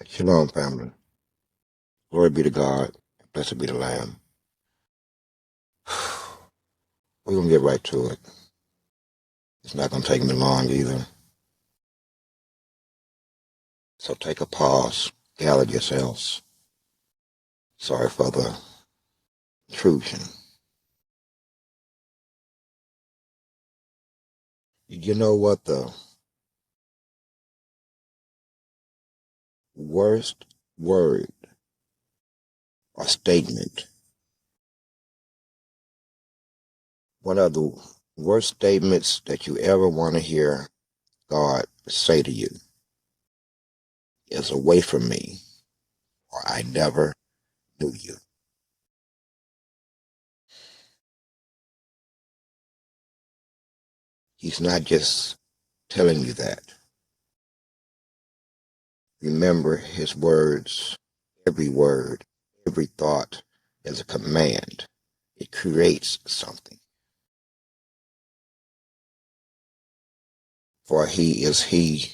Shalom, family. Glory be to God. Blessed be the Lamb. We're going to get right to it. It's not going to take me long either. So take a pause. Gather yourselves. Sorry for the intrusion. You know what the worst word or statement, one of the worst statements that you ever want to hear God say to you is away from me, or I never knew you. He's not just telling you that. Remember his words, word, every thought is a command. It creates something. For he is he.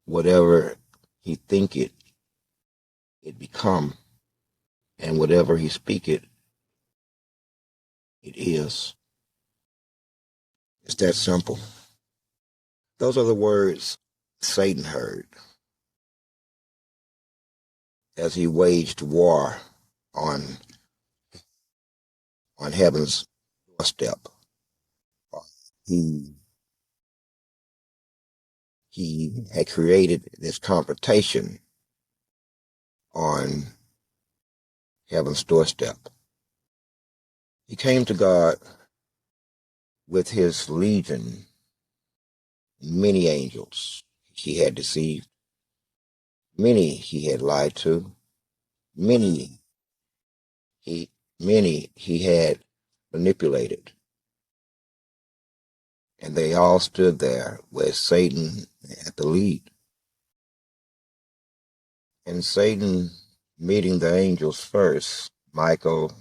Whatever he think it, it become. And whatever he speak it, it is. It's that simple. Those are the words Satan heard as he waged war on heaven's doorstep. He had created this confrontation on heaven's doorstep. He came to God with his legion, many angels he had deceived, many he had lied to, many he had manipulated. And they all stood there with Satan at the lead. And Satan meeting the angels first, Michael,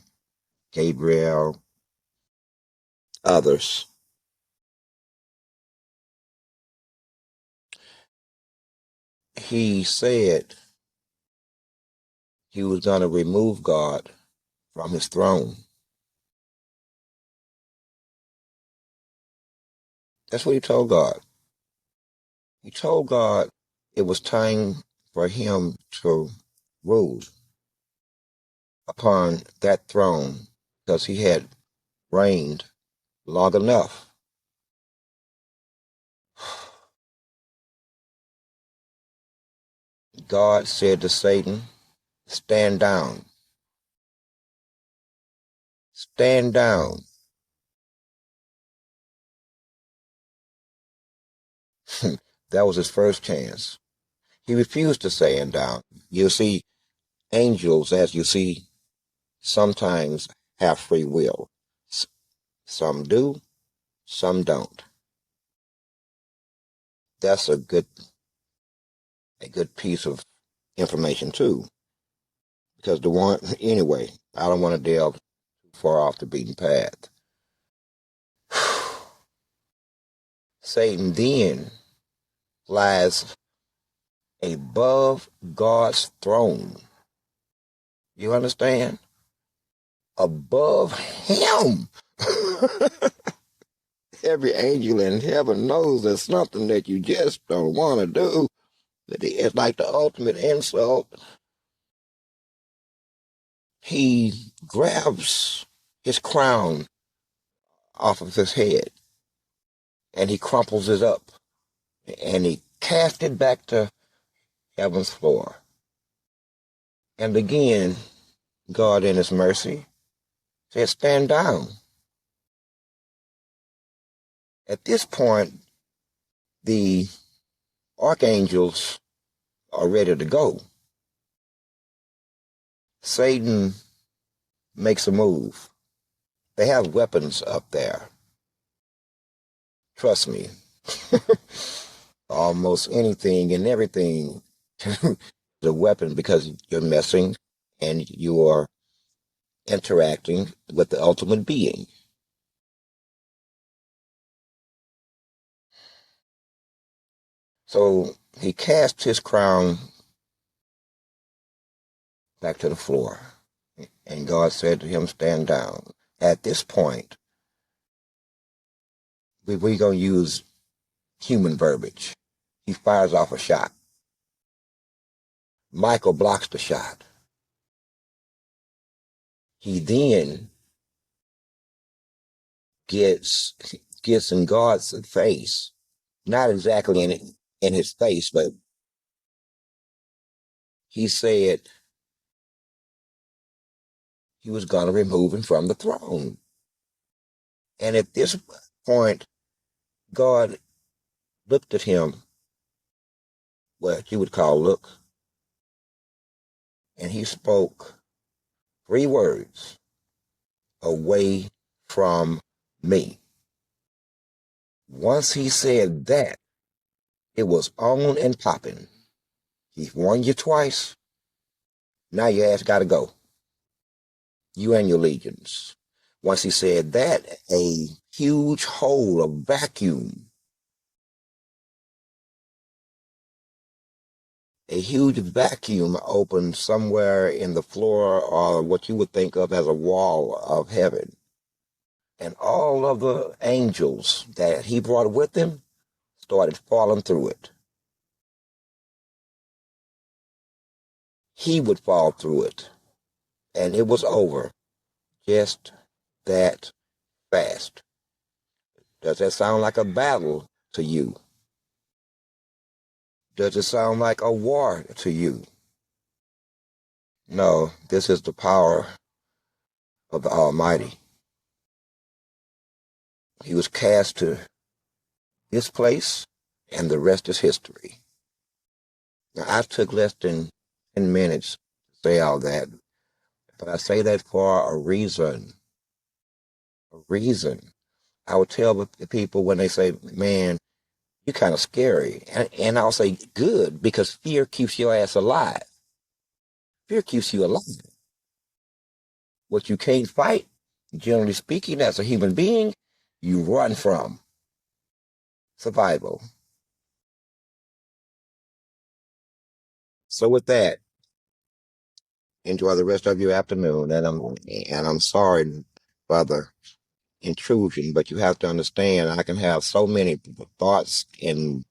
Gabriel, others. He said he was going to remove God from his throne. That's what he told God. He told God it was time for him to rule upon that throne because he had reigned long enough. God said to Satan, stand down. Stand down. That was his first chance. He refused to stand down. You see, angels, as you see, sometimes have free will. Some do, some don't. That's a good piece of information too. Because anyway, I don't want to delve too far off the beaten path. Satan then lies above God's throne. You understand? Above him. Every angel in heaven knows there's something that you just don't want to do. It's like the ultimate insult. He grabs his crown off of his head and he crumples it up and he casts it back to heaven's floor. And again, God in his mercy said, stand down. At this point, the archangels are ready to go. Satan makes a move. They have weapons up there. Trust me. Almost anything and everything is a weapon because you're messing and you are interacting with the ultimate being. So he cast his crown back to the floor, and God said to him, stand down. At this point, we're going to use human verbiage. He fires off a shot. Michael blocks the shot. He then gets in God's face, not exactly in his face, but he said he was going to remove him from the throne. And at this point, God looked at him, what you would call look, and he spoke 3 words: away from me. Once he said that, it was on and popping. He warned you twice. Now your ass got to go. You and your legions. Once he said that, a huge hole, a vacuum, opened somewhere in the floor, or what you would think of as a wall of heaven. And all of the angels that he brought with him started falling through it. He would fall through it. And it was over just that fast. Does that sound like a battle to you? Does it sound like a war to you? No, this is the power of the Almighty. He was cast to this place, and the rest is history. Now, I took less than 10 minutes to say all that, but I say that for a reason. A reason. I would tell the people when they say, man, you're kind of scary. And I'll say, good, because fear keeps your ass alive. Fear keeps you alive. What you can't fight, generally speaking, as a human being, you run from. Survival. So with that, enjoy the rest of your afternoon. And I'm sorry for the intrusion, but you have to understand I can have so many thoughts in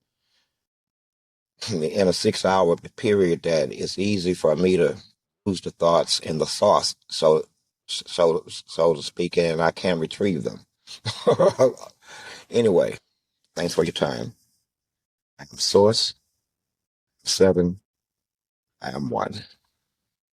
a 6-hour period that it's easy for me to lose the thoughts in the sauce, so to speak, and I can't retrieve them. Anyway, thanks for your time. I am Source 7. I am 1.